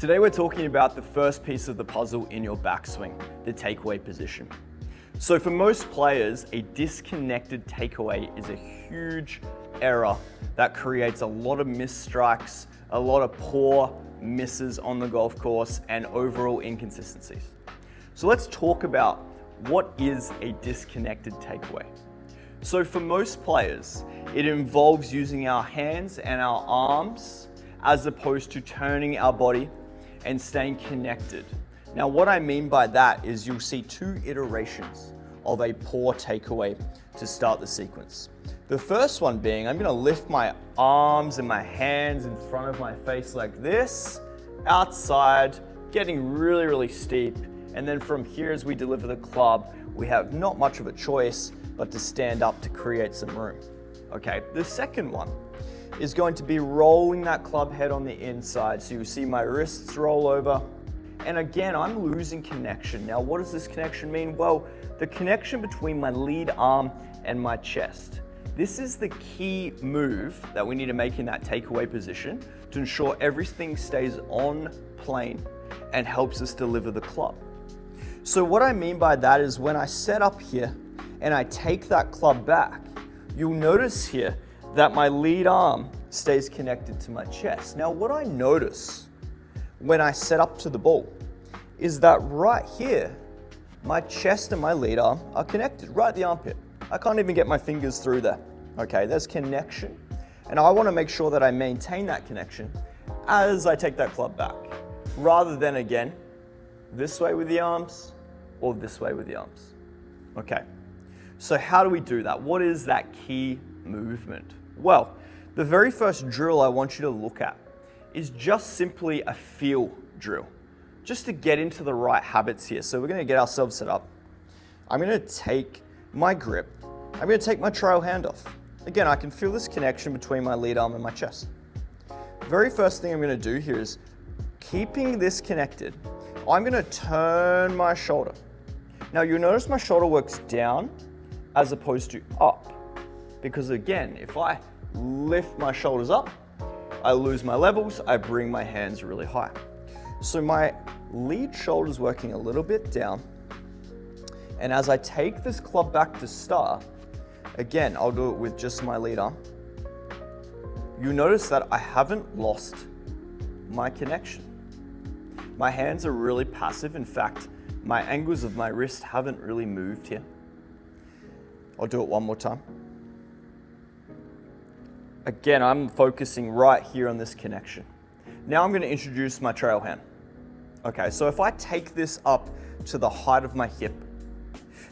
Today we're talking about the first piece of the puzzle in your backswing, the takeaway position. So for most players, a disconnected takeaway is a huge error that creates a lot of missed strikes, a lot of poor misses on the golf course, and overall inconsistencies. So let's talk about what is a disconnected takeaway. So for most players, it involves using our hands and our arms as opposed to turning our body and staying connected. Now, what I mean by that is you'll see two iterations of a poor takeaway to start the sequence. The first one being, I'm gonna lift my arms and my hands in front of my face like this, outside, getting really, really steep. And then from here, as we deliver the club, we have not much of a choice but to stand up to create some room. Okay, the second one is going to be rolling that club head on the inside. So you see my wrists roll over. And again, I'm losing connection. Now, what does this connection mean? Well, the connection between my lead arm and my chest. This is the key move that we need to make in that takeaway position to ensure everything stays on plane and helps us deliver the club. So what I mean by that is when I set up here and I take that club back, you'll notice here that my lead arm stays connected to my chest. Now, what I notice when I set up to the ball is that right here, my chest and my lead arm are connected, right at the armpit. I can't even get my fingers through there. Okay, there's connection. And I wanna make sure that I maintain that connection as I take that club back, rather than again, this way with the arms or this way with the arms. Okay, so how do we do that? What is that key movement? Well, the very first drill I want you to look at is just simply a feel drill, just to get into the right habits here. So we're gonna get ourselves set up. I'm gonna take my grip. I'm gonna take my trail hand off. Again, I can feel this connection between my lead arm and my chest. Very first thing I'm gonna do here is, keeping this connected, I'm gonna turn my shoulder. Now you'll notice my shoulder works down as opposed to up. Because again, if I lift my shoulders up, I lose my levels, I bring my hands really high. So my lead shoulder's working a little bit down. And as I take this club back to start, again, I'll do it with just my lead arm. You notice that I haven't lost my connection. My hands are really passive. In fact, my angles of my wrist haven't really moved here. I'll do it one more time. Again, I'm focusing right here on this connection. Now I'm going to introduce my trail hand. Okay, so if I take this up to the height of my hip,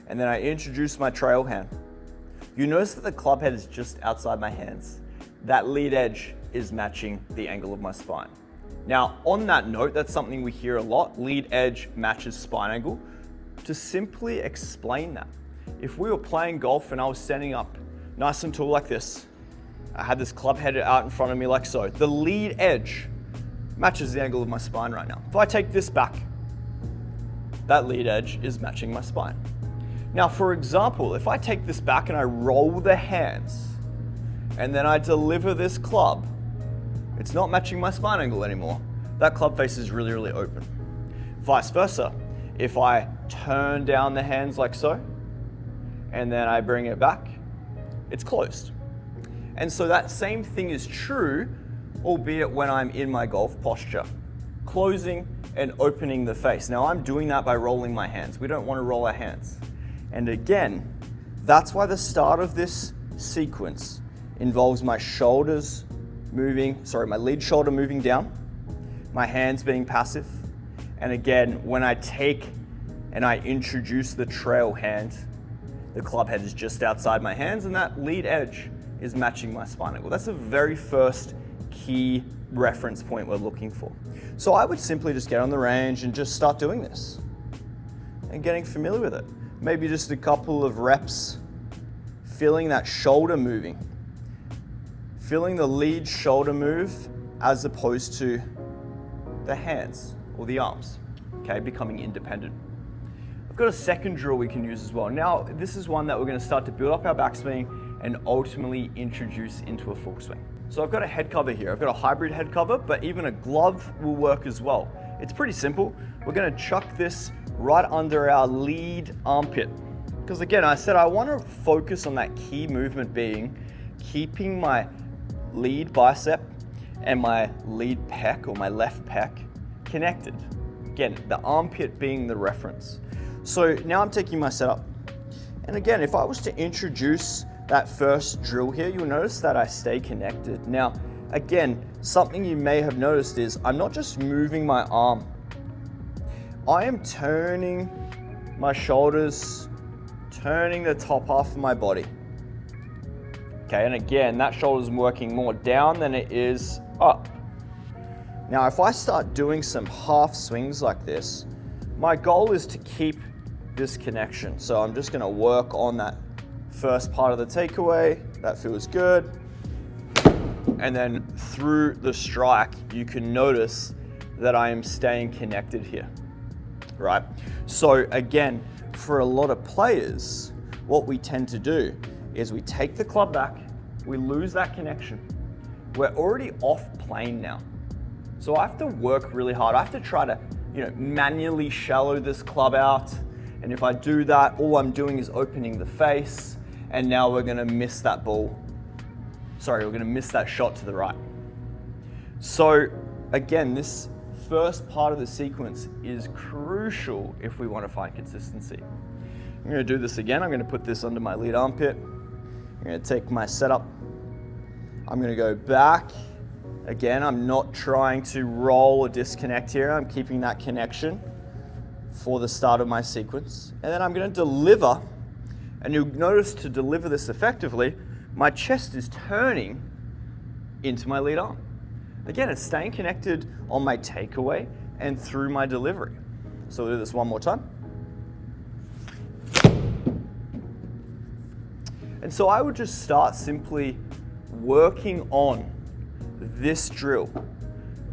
and then I introduce my trail hand, you notice that the club head is just outside my hands. That lead edge is matching the angle of my spine. Now, on that note, that's something we hear a lot, lead edge matches spine angle. To simply explain that, if we were playing golf and I was standing up nice and tall like this, I had this club head out in front of me like so, the lead edge matches the angle of my spine right now. If I take this back, that lead edge is matching my spine. Now, for example, if I take this back and I roll the hands and then I deliver this club, it's not matching my spine angle anymore. That club face is really, really open. Vice versa, if I turn down the hands like so and then I bring it back, it's closed. And so that same thing is true, albeit when I'm in my golf posture, closing and opening the face. Now I'm doing that by rolling my hands. We don't want to roll our hands. And again, that's why the start of this sequence involves my shoulders moving, my lead shoulder moving down, my hands being passive. And again, when I take and I introduce the trail hand, the club head is just outside my hands and that lead edge is matching my spine angle. That's the very first key reference point we're looking for. So I would simply just get on the range and just start doing this and getting familiar with it. Maybe just a couple of reps, feeling that shoulder moving, feeling the lead shoulder move as opposed to the hands or the arms, okay, becoming independent. I've got a second drill we can use as well. Now, this is one that we're gonna start to build up our backswing and ultimately introduce into a full swing. So I've got a head cover here. I've got a hybrid head cover, but even a glove will work as well. It's pretty simple. We're gonna chuck this right under our lead armpit. Because again, I said I wanna focus on that key movement being keeping my lead bicep and my lead pec or my left pec connected. Again, the armpit being the reference. So now I'm taking my setup. And again, if I was to introduce that first drill here, you'll notice that I stay connected. Now, again, something you may have noticed is I'm not just moving my arm. I am turning my shoulders, turning the top half of my body. Okay, and again, that shoulder's working more down than it is up. Now, if I start doing some half swings like this, my goal is to keep this connection. So I'm just gonna work on that first part of the takeaway. That feels good. And then through the strike, you can notice that I am staying connected here, right? So again, for a lot of players, what we tend to do is we take the club back, we lose that connection. We're already off plane now. So I have to work really hard. I have to try to, manually shallow this club out. And if I do that, all I'm doing is opening the face, and now we're gonna miss that ball. Sorry, we're gonna miss that shot to the right. So again, this first part of the sequence is crucial if we want to find consistency. I'm gonna do this again. I'm gonna put this under my lead armpit. I'm gonna take my setup. I'm gonna go back. Again, I'm not trying to roll or disconnect here. I'm keeping that connection for the start of my sequence. And then I'm gonna deliver, and you'll notice to deliver this effectively, my chest is turning into my lead arm. Again, it's staying connected on my takeaway and through my delivery. So we'll do this one more time. And so I would just start simply working on this drill,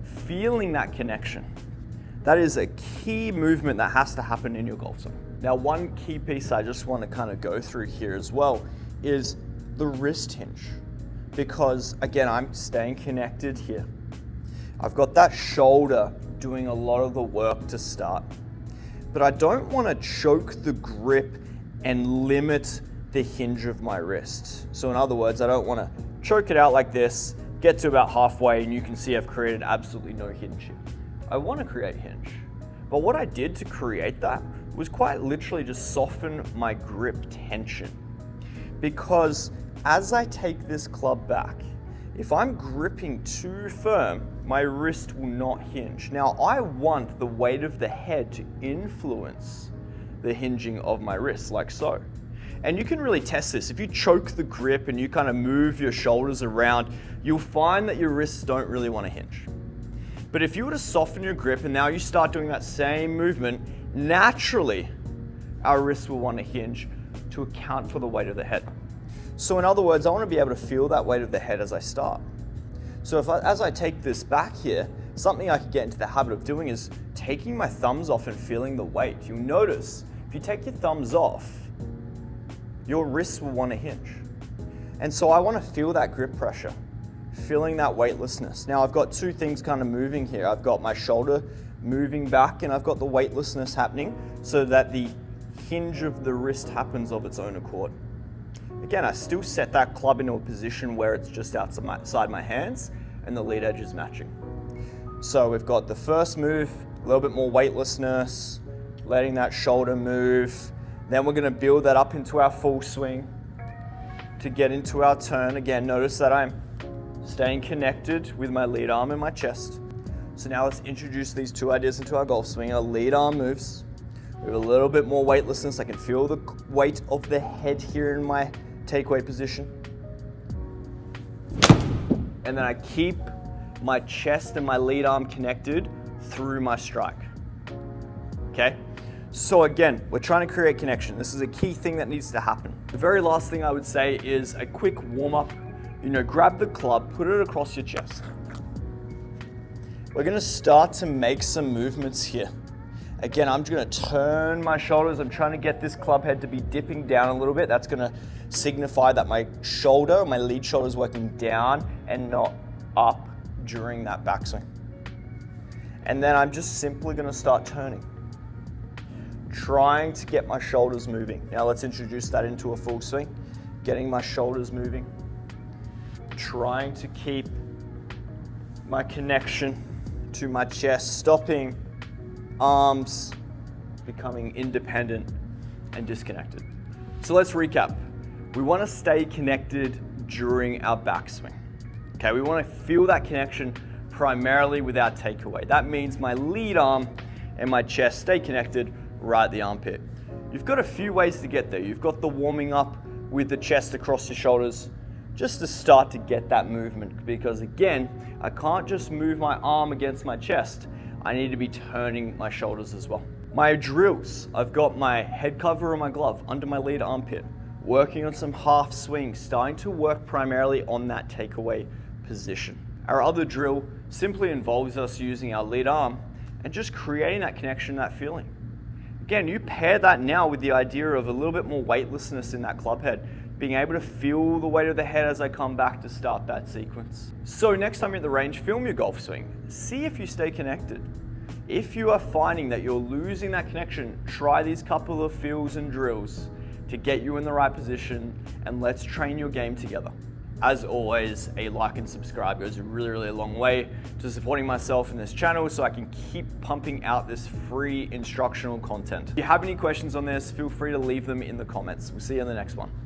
feeling that connection. That is a key movement that has to happen in your golf swing. Now, one key piece I just want to kind of go through here as well is the wrist hinge. Because again, I'm staying connected here. I've got that shoulder doing a lot of the work to start. But I don't want to choke the grip and limit the hinge of my wrist. So in other words, I don't want to choke it out like this, get to about halfway, and you can see I've created absolutely no hinge here. I want to create hinge. But what I did to create that was quite literally just soften my grip tension. Because as I take this club back, if I'm gripping too firm, my wrist will not hinge. Now, I want the weight of the head to influence the hinging of my wrist, like so. And you can really test this. If you choke the grip and you kind of move your shoulders around, you'll find that your wrists don't really want to hinge. But if you were to soften your grip and now you start doing that same movement, naturally, our wrists will want to hinge to account for the weight of the head. So in other words, I want to be able to feel that weight of the head as I start. So as I take this back here, something I could get into the habit of doing is taking my thumbs off and feeling the weight. You'll notice, if you take your thumbs off, your wrists will want to hinge. And so I want to feel that grip pressure, feeling that weightlessness. Now I've got two things kind of moving here. I've got my shoulder moving back and I've got the weightlessness happening so that the hinge of the wrist happens of its own accord. Again, I still set that club into a position where it's just outside my hands and the lead edge is matching. So we've got the first move, a little bit more weightlessness, letting that shoulder move. Then we're gonna build that up into our full swing to get into our turn. Again, notice that I'm staying connected with my lead arm and my chest. So now let's introduce these two ideas into our golf swing. Our lead arm moves. We have a little bit more weightlessness. I can feel the weight of the head here in my takeaway position. And then I keep my chest and my lead arm connected through my strike. Okay? So again, we're trying to create connection. This is a key thing that needs to happen. The very last thing I would say is a quick warm up. Grab the club, put it across your chest. We're gonna start to make some movements here. Again, I'm just gonna turn my shoulders. I'm trying to get this club head to be dipping down a little bit. That's gonna signify that my shoulder, my lead shoulder is working down and not up during that backswing. And then I'm just simply gonna start turning, trying to get my shoulders moving. Now let's introduce that into a full swing. Getting my shoulders moving, trying to keep my connection to my chest, stopping arms becoming independent and disconnected. So let's recap. We want to stay connected during our backswing. Okay, we want to feel that connection primarily with our takeaway. That means my lead arm and my chest stay connected right at the armpit. You've got a few ways to get there. You've got the warming up with the chest across your shoulders, just to start to get that movement, because again, I can't just move my arm against my chest. I need to be turning my shoulders as well. My drills, I've got my head cover or my glove under my lead armpit, working on some half swings, starting to work primarily on that takeaway position. Our other drill simply involves us using our lead arm and just creating that connection, that feeling. Again, you pair that now with the idea of a little bit more weightlessness in that club head, being able to feel the weight of the head as I come back to start that sequence. So next time you're at the range, film your golf swing. See if you stay connected. If you are finding that you're losing that connection, try these couple of feels and drills to get you in the right position, and let's train your game together. As always, a like and subscribe goes a really long way to supporting myself in this channel so I can keep pumping out this free instructional content. If you have any questions on this, feel free to leave them in the comments. We'll see you in the next one.